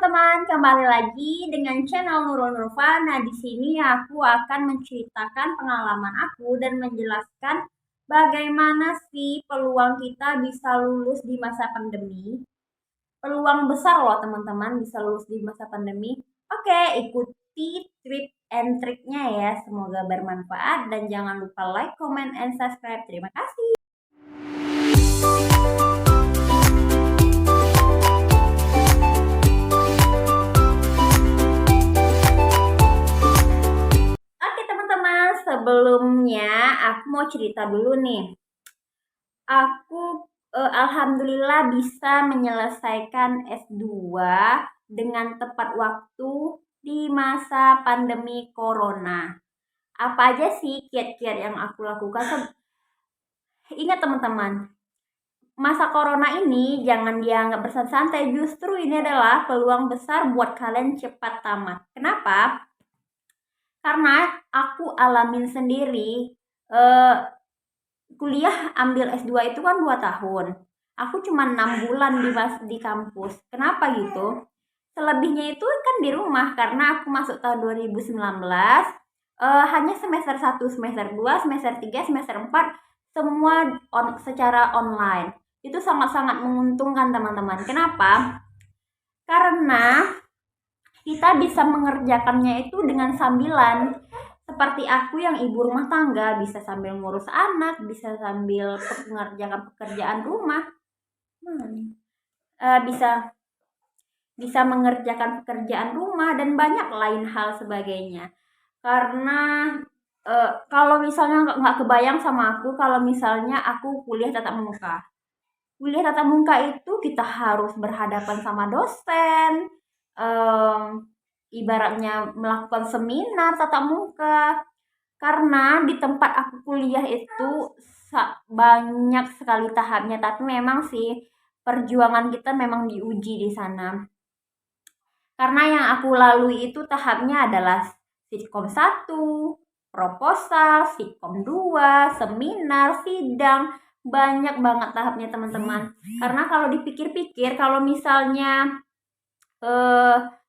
teman-teman, kembali lagi dengan channel Nurul Nurfa. Nah, di sini aku akan menceritakan pengalaman aku dan menjelaskan bagaimana sih peluang kita bisa lulus di masa pandemi. Peluang besar loh teman-teman bisa lulus di masa pandemi. Oke, ikuti tip and triknya ya. Semoga bermanfaat dan jangan lupa like, comment, and subscribe. Terima kasih. Oke teman-teman, sebelumnya aku mau cerita dulu nih. Aku alhamdulillah bisa menyelesaikan S2 dengan tepat waktu di masa pandemi corona. Apa aja sih kiat-kiat yang aku lakukan? Ingat teman-teman, masa corona ini jangan dianggap bersantai, justru ini adalah peluang besar buat kalian cepat tamat. Kenapa? Karena aku alamin sendiri, eh, kuliah ambil S2 itu kan 2 tahun. Aku cuma 6 bulan di kampus. Kenapa gitu? Selebihnya itu kan di rumah karena aku masuk tahun 2019, hanya semester 1, semester 2, semester 3, semester 4 semua secara online. Itu sangat-sangat menguntungkan teman-teman. Kenapa? Karena kita bisa mengerjakannya itu dengan sambilan. Seperti aku yang ibu rumah tangga, bisa sambil ngurus anak, bisa sambil mengerjakan pekerjaan rumah. Bisa bisa mengerjakan pekerjaan rumah dan banyak lain hal sebagainya. Karena kalau misalnya nggak kebayang sama aku kalau misalnya aku kuliah tatap muka. Kuliah tatap muka itu kita harus berhadapan sama dosen, ibaratnya melakukan seminar tatap muka. Karena di tempat aku kuliah itu banyak sekali tahapnya, tapi memang sih perjuangan kita memang diuji di sana. Karena yang aku lalui itu tahapnya adalah Sitkom 1, proposal, Sitkom 2, seminar, sidang, banyak banget tahapnya teman-teman. Karena kalau dipikir-pikir, kalau misalnya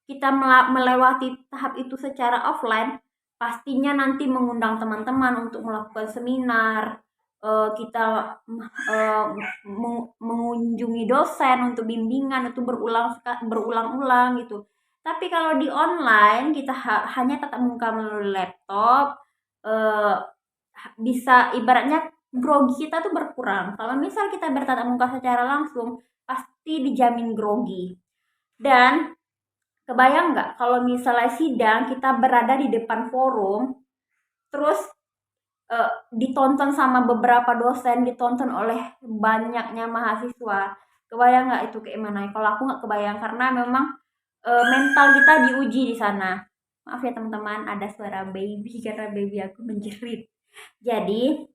kita melewati tahap itu secara offline, pastinya nanti mengundang teman-teman untuk melakukan seminar, kita mengunjungi dosen untuk bimbingan itu berulang-ulang gitu. Tapi kalau di online kita hanya tatap muka melalui laptop, bisa ibaratnya grogi kita tuh berkurang. Kalau misal kita bertatap muka secara langsung, pasti dijamin grogi. Dan kebayang nggak kalau misalnya sidang kita berada di depan forum, terus ditonton sama beberapa dosen, ditonton oleh banyaknya mahasiswa. Kebayang nggak itu kayak mana? Kalau aku nggak kebayang karena memang mental kita diuji di sana. Maaf ya teman-teman, ada suara baby karena baby aku menjerit. Jadi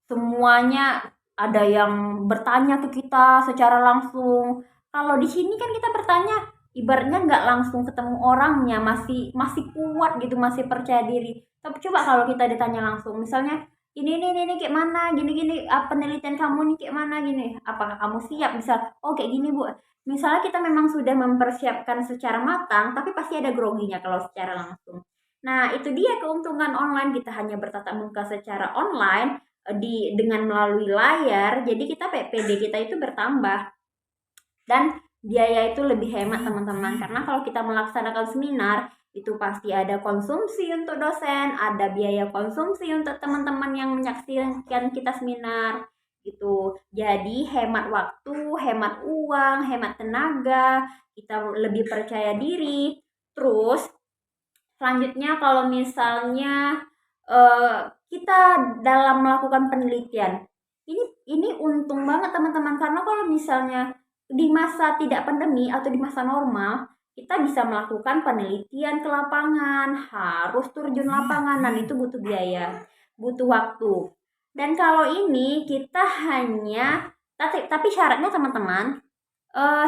semuanya ada yang bertanya ke kita secara langsung. Kalau di sini kan kita bertanya ibaratnya nggak langsung ketemu orangnya, masih kuat gitu, masih percaya diri. Tapi coba kalau kita ditanya langsung, misalnya ini kayak mana, gini penelitian kamu nih kayak mana gini, apakah kamu siap? Bisa, oh kayak gini bu. Misalnya kita memang sudah mempersiapkan secara matang, tapi pasti ada groginya kalau secara langsung. Nah itu dia keuntungan online, kita hanya bertatap muka secara online, dengan melalui layar, jadi kita PPD kita itu bertambah dan biaya itu lebih hemat teman-teman. Karena kalau kita melaksanakan seminar itu pasti ada konsumsi untuk dosen, ada biaya konsumsi untuk teman-teman yang menyaksikan kita seminar gitu. Jadi hemat waktu, hemat uang, hemat tenaga, kita lebih percaya diri. Terus selanjutnya kalau misalnya kita dalam melakukan penelitian, ini untung banget teman-teman, karena kalau misalnya di masa tidak pandemi atau di masa normal, kita bisa melakukan penelitian ke lapangan, harus terjun lapangan dan itu butuh biaya, butuh waktu. Dan kalau ini kita hanya tapi syaratnya teman-teman,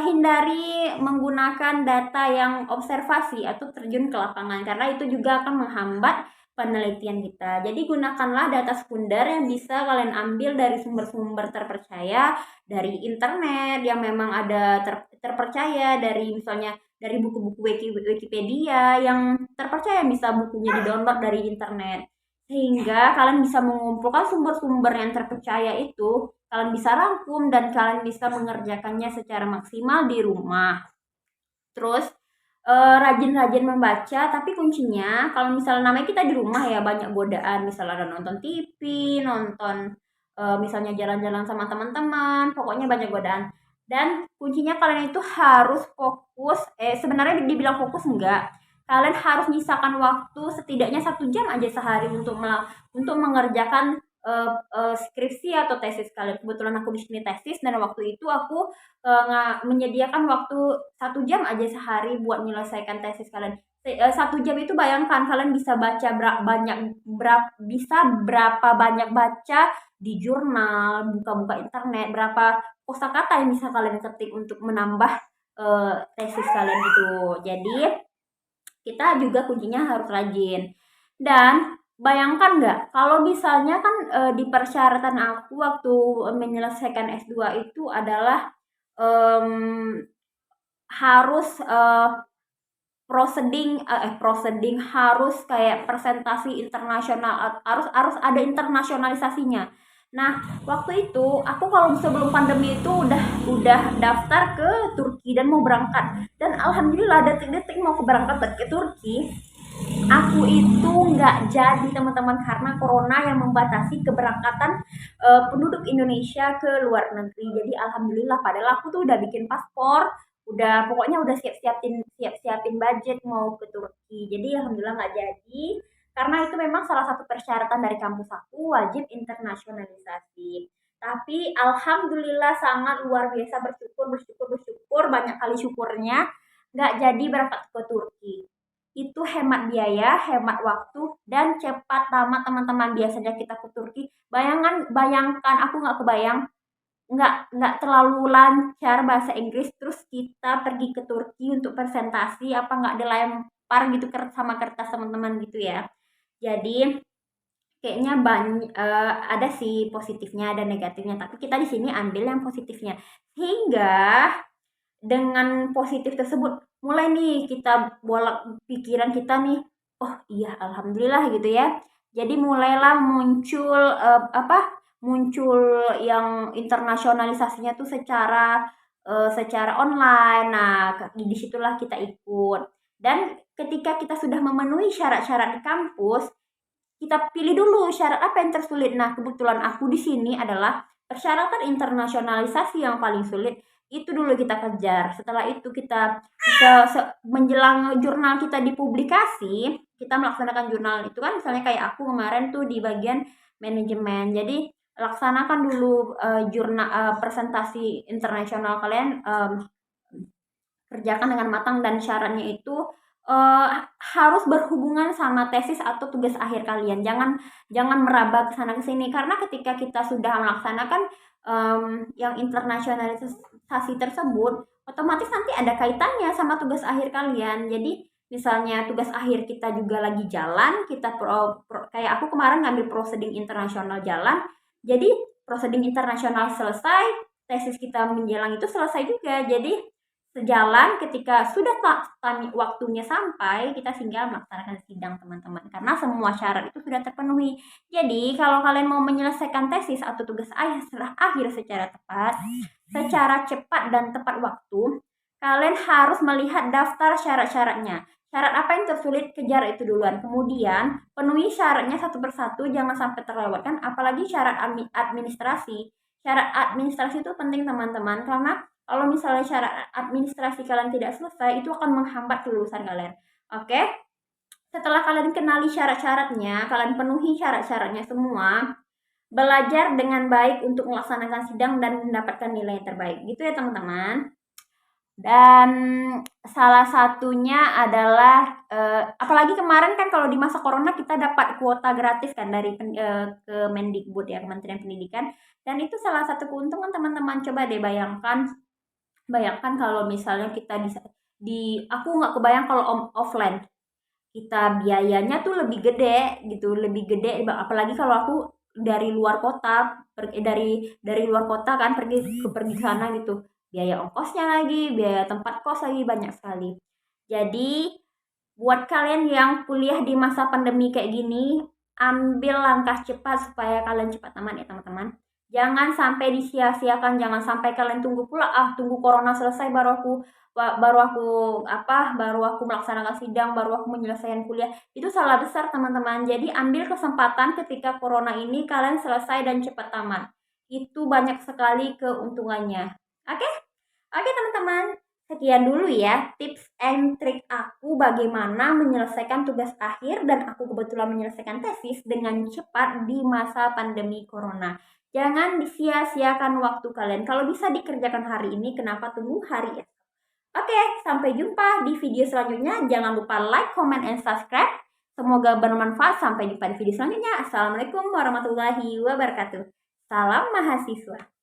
hindari menggunakan data yang observasi atau terjun ke lapangan karena itu juga akan menghambat penelitian kita. Jadi gunakanlah data sekunder yang bisa kalian ambil dari sumber-sumber terpercaya, dari internet yang memang ada terpercaya, dari misalnya dari buku-buku Wikipedia yang terpercaya, bisa bukunya di-download dari internet. Sehingga kalian bisa mengumpulkan sumber-sumber yang terpercaya itu, kalian bisa rangkum dan kalian bisa mengerjakannya secara maksimal di rumah. Terus rajin-rajin membaca, tapi kuncinya kalau misalnya namanya kita di rumah ya banyak godaan, misalnya ada nonton TV, nonton misalnya jalan-jalan sama teman-teman, pokoknya banyak godaan. Dan kuncinya kalian itu harus fokus, sebenarnya dibilang fokus enggak, kalian harus misalkan waktu setidaknya 1 jam aja sehari untuk mengerjakan skripsi atau tesis kalian. Kebetulan aku di sini tesis dan waktu itu aku menyediakan waktu 1 jam aja sehari buat menyelesaikan tesis kalian. 1 jam itu bayangkan kalian bisa baca berapa banyak baca di jurnal, buka-buka internet, berapa kosakata yang bisa kalian ketik untuk menambah tesis kalian itu. Jadi kita juga kuncinya harus rajin. Dan bayangkan nggak kalau misalnya kan di persyaratan aku waktu menyelesaikan S2 itu adalah harus proceeding harus kayak presentasi internasional, harus ada internasionalisasinya. Nah, waktu itu aku kalau sebelum pandemi itu udah daftar ke Turki dan mau berangkat. Dan alhamdulillah detik-detik mau berangkat ke Turki, aku itu nggak jadi teman-teman karena corona yang membatasi keberangkatan penduduk Indonesia ke luar negeri. Jadi alhamdulillah padahal aku tuh udah bikin paspor, pokoknya udah siap-siapin budget mau ke Turki. Jadi alhamdulillah nggak jadi karena itu memang salah satu persyaratan dari kampus aku wajib internasionalisasi. Tapi alhamdulillah sangat luar biasa, bersyukur banyak kali syukurnya nggak jadi berangkat ke Turki. Itu hemat biaya, hemat waktu, dan cepat tamat teman-teman. Biasanya kita ke Turki, bayangkan aku nggak kebayang, nggak terlalu lancar bahasa Inggris, terus kita pergi ke Turki untuk presentasi, apa nggak dilempar gitu sama kertas teman-teman gitu ya. Jadi kayaknya ada sih positifnya, ada negatifnya, tapi kita di sini ambil yang positifnya. Sehingga dengan positif tersebut mulai nih kita bolak pikiran kita nih, oh iya alhamdulillah gitu ya. Jadi mulailah muncul yang internasionalisasinya tuh secara online. Nah, disitulah kita ikut. Dan ketika kita sudah memenuhi syarat-syarat di kampus, kita pilih dulu syarat apa yang tersulit. Nah, kebetulan aku di sini adalah persyaratan internasionalisasi yang paling sulit. Itu dulu kita kejar. Setelah itu kita menjelang jurnal kita dipublikasi, kita melaksanakan jurnal itu kan misalnya kayak aku kemarin tuh di bagian manajemen. Jadi laksanakan dulu jurnal presentasi internasional kalian, kerjakan dengan matang dan syaratnya itu harus berhubungan sama tesis atau tugas akhir kalian. Jangan meraba ke sana ke sini karena ketika kita sudah melaksanakan yang internasionalisasi tersebut, otomatis nanti ada kaitannya sama tugas akhir kalian. Jadi misalnya tugas akhir kita juga lagi jalan, kita kayak aku kemarin ngambil proceeding internasional jalan. Jadi proceeding internasional selesai, tesis kita menjelang itu selesai juga. Jadi sejalan ketika sudah waktunya sampai, kita tinggal melaksanakan sidang teman-teman. Karena semua syarat itu sudah terpenuhi. Jadi kalau kalian mau menyelesaikan tesis atau tugas akhir secara tepat, secara cepat dan tepat waktu, kalian harus melihat daftar syarat-syaratnya. Syarat apa yang tersulit, kejar itu duluan. Kemudian penuhi syaratnya satu persatu, jangan sampai terlewatkan. Apalagi syarat administrasi. Syarat administrasi itu penting teman-teman, karena kalau misalnya syarat administrasi kalian tidak selesai, itu akan menghambat kelulusan kalian. Oke? Setelah kalian kenali syarat-syaratnya, kalian penuhi syarat-syaratnya semua, belajar dengan baik untuk melaksanakan sidang dan mendapatkan nilai yang terbaik. Gitu ya teman-teman. Dan salah satunya adalah apalagi kemarin kan kalau di masa corona kita dapat kuota gratis kan dari Kemendikbud ya, Kementerian Pendidikan, dan itu salah satu keuntungan teman-teman. Coba deh bayangkan kalau misalnya kita aku nggak kebayang kalau offline kita biayanya tuh lebih gede gitu, lebih gede, apalagi kalau aku dari luar kota, dari luar kota kan, pergi ke sana gitu, biaya ongkosnya lagi, biaya tempat kos lagi, banyak sekali. Jadi buat kalian yang kuliah di masa pandemi kayak gini, ambil langkah cepat supaya kalian cepat aman ya teman-teman. Jangan sampai disia-siakan, jangan sampai kalian tunggu pula, tunggu corona selesai baru aku melaksanakan sidang, baru aku menyelesaikan kuliah. Itu salah besar teman-teman. Jadi ambil kesempatan ketika corona ini kalian selesai dan cepat tamat. Itu banyak sekali keuntungannya. Oke? Oke teman-teman, sekian dulu ya tips and trik aku bagaimana menyelesaikan tugas akhir dan aku kebetulan menyelesaikan tesis dengan cepat di masa pandemi corona. Jangan disia-siakan waktu kalian. Kalau bisa dikerjakan hari ini, kenapa tunggu hari esok? Oke, sampai jumpa di video selanjutnya. Jangan lupa like, comment, and subscribe. Semoga bermanfaat. Sampai jumpa di video selanjutnya. Assalamualaikum warahmatullahi wabarakatuh. Salam mahasiswa.